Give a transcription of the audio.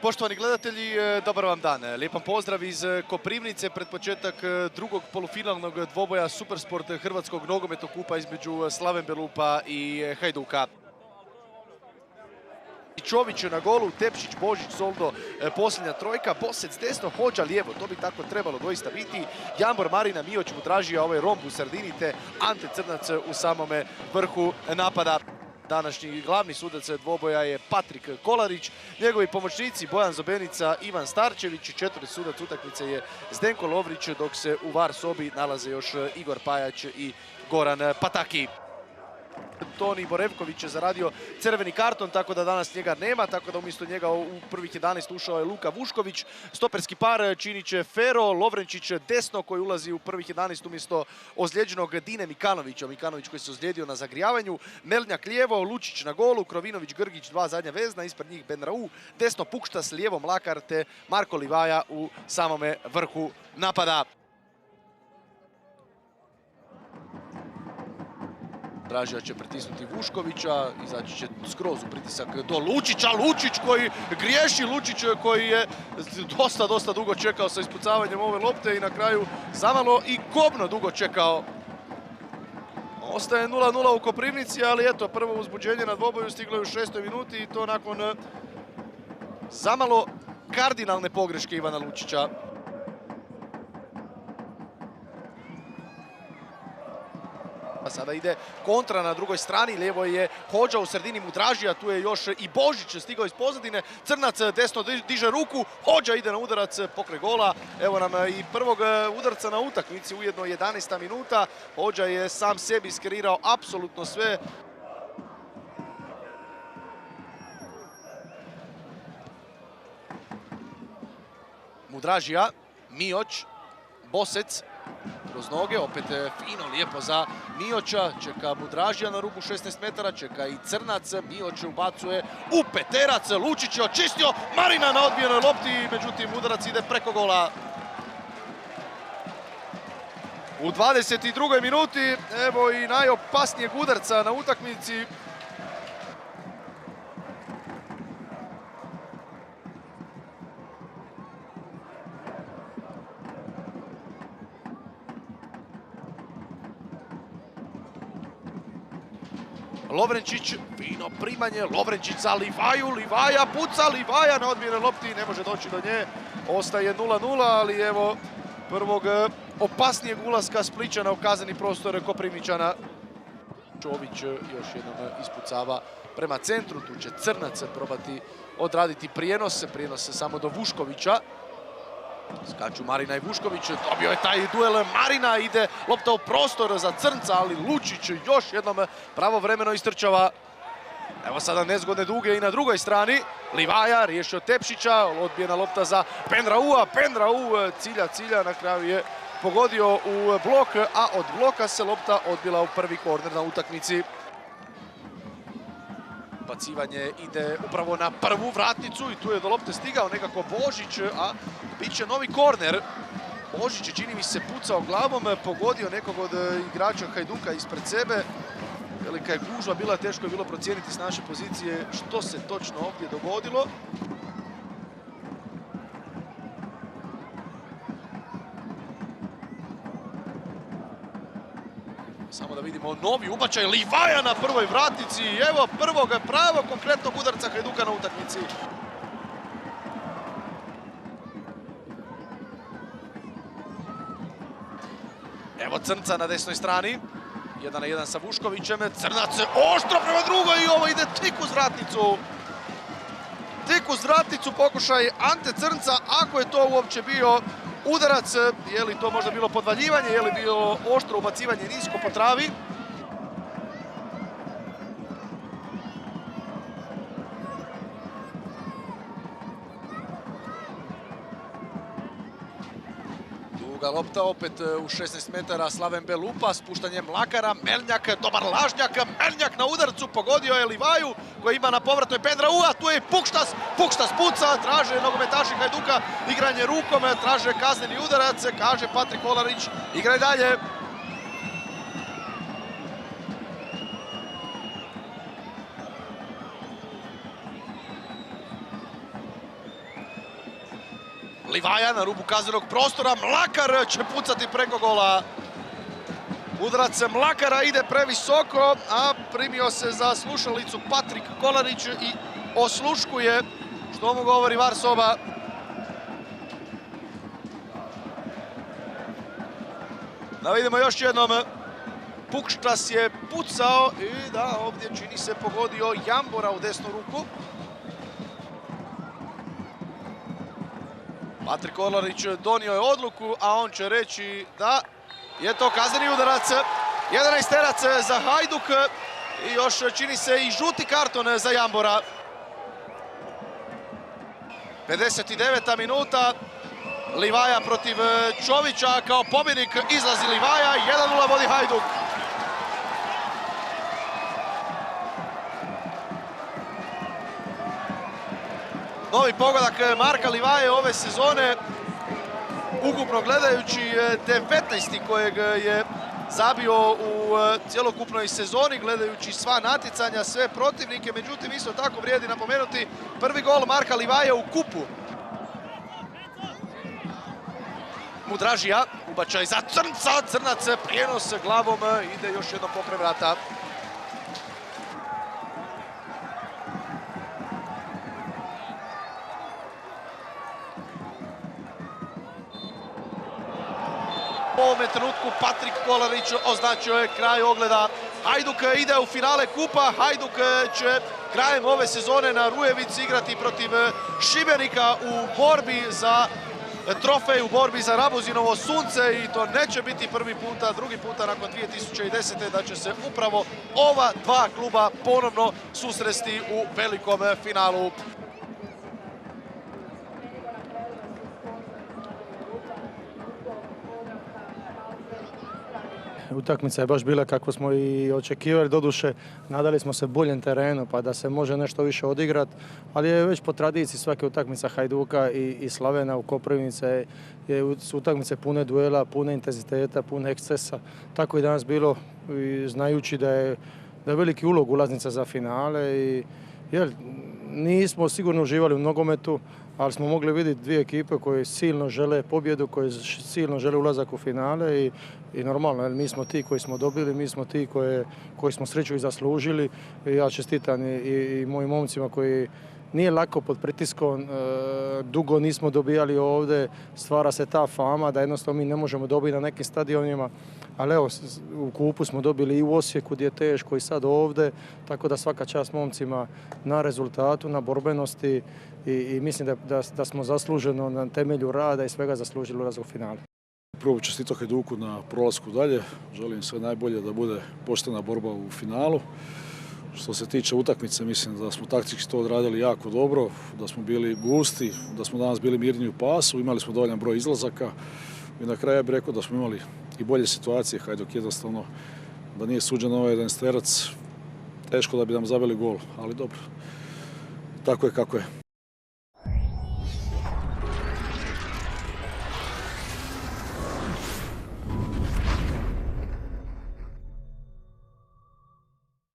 Poštovani gledatelji, dobar vam dan. Lijepan pozdrav iz Koprivnice pred početak drugog polufinalnog dvoboja Supersport Hrvatskog nogometnog kupa između Slaven Belupa i Hajduka. Čović na golu, Tepšić, Božić, Soldo, posljednja trojka, Bosec desno, Hođa lijevo, to bi tako trebalo doista biti. Jambor, Marina, Mioć, Mudražija, ovaj romb u sredini te Ante Crnac u samome vrhu napada. Današnji glavni sudac dvoboja je Patrik Kolarić, njegovi pomoćnici Bojan Zobenica, Ivan Starčević, četvrti sudac utakmice je Zdenko Lovrić, dok se u VAR sobi nalaze još Igor Pajač i Goran Pataki. Toni Borevković je zaradio crveni karton, tako da danas njega nema, tako da umjesto njega u prvih 11 ušao je Luka Vušković. Stoperski par činit će Fero, Lovrenčić desno koji ulazi u prvih 11 umjesto ozlijeđenog Dine Mikanovića. Mikanović koji se ozlijedio na zagrijavanju. Melnjak lijevo, Lučić na golu, Krovinović, Grgić, dva zadnja vezna, ispred njih Benrau, desno Pukštas, lijevo Mlakar te Marko Livaja u samome vrhu napada. Dražija će pritisnuti Vuškovića, izaći će skroz u pritisak do Lučića. Lučić koji griješi, Lučić koji je dosta dugo čekao sa ispucavanjem ove lopte i na kraju zamalo i kobno dugo čekao. Ostaje 0-0 u Koprivnici, ali eto, prvo uzbuđenje na dvoboju stiglo je u 6. minuti i to nakon zamalo kardinalne pogreške Ivana Lučića. Sada ide kontra na drugoj strani, lijevo je Hođa, u sredini Mudražija, tu je još i Božić stigao iz pozadine, Crnac desno diže ruku, Hođa ide na udarac pokraj gola. Evo nam i prvog udarca na utakmici, ujedno 11. minuta. Hođa je sam sebi iskreirao apsolutno sve. Mudražija, Mioć, Bosec, kroz noge, opet fino, lijepo za Mioća, čeka Mudražija na rubu 16 metara, čeka i Crnac, Mioć ubacuje u peterac, Lučić je očistio, Marina na odbijenoj lopti, međutim udarac ide preko gola. U 22. minuti, evo i najopasnijeg udarca na utakmici. Lovrenčić, fino primanje, Lovrenčić za Livaju, Livaja puca, Livaja na odbijenoj lopti, ne može doći do nje, ostaje 0-0, ali evo prvog opasnijeg ulaska Splićana u kazneni prostor Koprivničana. Čović još jednom ispucava prema centru, tu će Crnac probati odraditi prijenos samo do Vuškovića. Skaču Marina i Vušković, dobio je taj duel Marina, ide lopta u prostor za Crnca, ali Lučić još jednom pravovremeno istrčava. Evo sada nezgodne duge i na drugoj strani. Livaja riješio Tepšića, odbijena lopta za Benraua. Benrau cilja, na kraju je pogodio u blok, a od bloka se lopta odbila u prvi korner na utakmici. Bacivanje ide upravo na prvu vratnicu i tu je do lopte stigao nekako Božić, a bit će novi korner. Božić je, čini mi se, pucao glavom, pogodio nekog od igrača Hajduka ispred sebe. Velika je gužva bila, teško je bilo procijeniti s naše pozicije što se točno ovdje dogodilo. Samo da vidimo novi ubačaj Livaja na prvoj vratnici. Evo prvog pravog konkretnog udarca Hajduka na utakmici. Evo Crnca na desnoj strani. 1-1 sa Vuškovićem. Crnac oštro prema drugoj i ovo ide tik uz vratnicu. Tik uz vratnicu pokušaj Ante Crnca, ako je to uopće bio udarac, je li to možda bilo podvaljivanje, je li bilo oštro ubacivanje nisko po travi. Duga lopta opet u 16 metara Slaven Belupa, spuštanje Mlakara, Melnjak, dobar lažnjak, Melnjak na udarcu, pogodio je Livaju koji ima na povratnoj Benraua, tu je Pukštas, Pukštas puca, traže nogometaši Hajduka igranje rukom, traže kazneni udarac, kaže Patrik Kolarić, igraj dalje. Livaja na rubu kaznenog prostora, Mlakar će pucati preko gola. Udarac Mlakara ide previsoko, a primio se za slušalicu Patrik Kolarić i osluškuje, što mu govori VAR soba. Da vidimo još jednom. Pukštas je pucao i da, ovdje čini se pogodio Jambora u desnu ruku. Patrik Kolarić donio je odluku, a on će reći da je to kazneni udarac. 11-terac za Hajduk i još čini se i žuti karton za Jambora. 59. minuta. Livaja protiv Čovića, kao pobjednik izlazi Livaja, 1:0 vodi Hajduk. Novi pogodak Marka Livaje ove sezone, ukupno gledajući 19. kojeg je zabio u cjelokupnoj sezoni, gledajući sva natjecanja, sve protivnike. Međutim, isto tako vrijedi napomenuti prvi gol Marka Livaje u kupu. Mudražija, ubačaj za Crnca, Crnac prijenos glavom, ide još jedno pokraj vrata. U ovome trenutku Patrik Kolarić označio je kraj ogleda. Hajduk ide u finale kupa, Hajduk će krajem ove sezone na Rujevici igrati protiv Šibenika u borbi za trofej, u borbi za Rabuzinovo sunce, i to neće biti prvi puta, drugi puta nakon 2010. da će se upravo ova dva kluba ponovno susresti u velikom finalu. Utakmica je baš bila kako smo i očekivali, doduše nadali smo se boljem terenu pa da se može nešto više odigrati, ali je već po tradiciji svake utakmica Hajduka i Slavena u Koprivnice su utakmice pune duela, pune intenziteta, pune ekscesa. Tako i danas bilo, znajući da je veliki ulog ulaznica za finale i nismo sigurno uživali u nogometu, ali smo mogli vidjeti dvije ekipe koje silno žele pobjedu, koje silno žele ulazak u finale i normalno, mi smo ti koji smo dobili, mi smo ti koji smo sreću i zaslužili. Ja čestitam i mojim momcima koji nije lako pod pritiskom, dugo nismo dobijali ovdje, stvara se ta fama da jednostavno mi ne možemo dobiti na nekim stadionima, ali evo, u kupu smo dobili i u Osijeku gdje je teško i sad ovdje, tako da svaka čast momcima na rezultatu, na borbenosti i mislim da smo zasluženo na temelju rada i svega zaslužili ulazak u finale. Prvo čestitao Hajduku na prolasku dalje, želim sve najbolje da bude poštena borba u finalu. Što se tiče utakmice, mislim da smo taktički to odradili jako dobro, da smo bili gusti, da smo danas bili mirniji u pasu, imali smo dovoljan broj izlazaka i na kraju ja bih rekao da smo imali i bolje situacije. Hajduk jednostavno, da nije suđen ovaj 11-terac, teško da bi nam zabili gol, ali dobro, tako je kako je.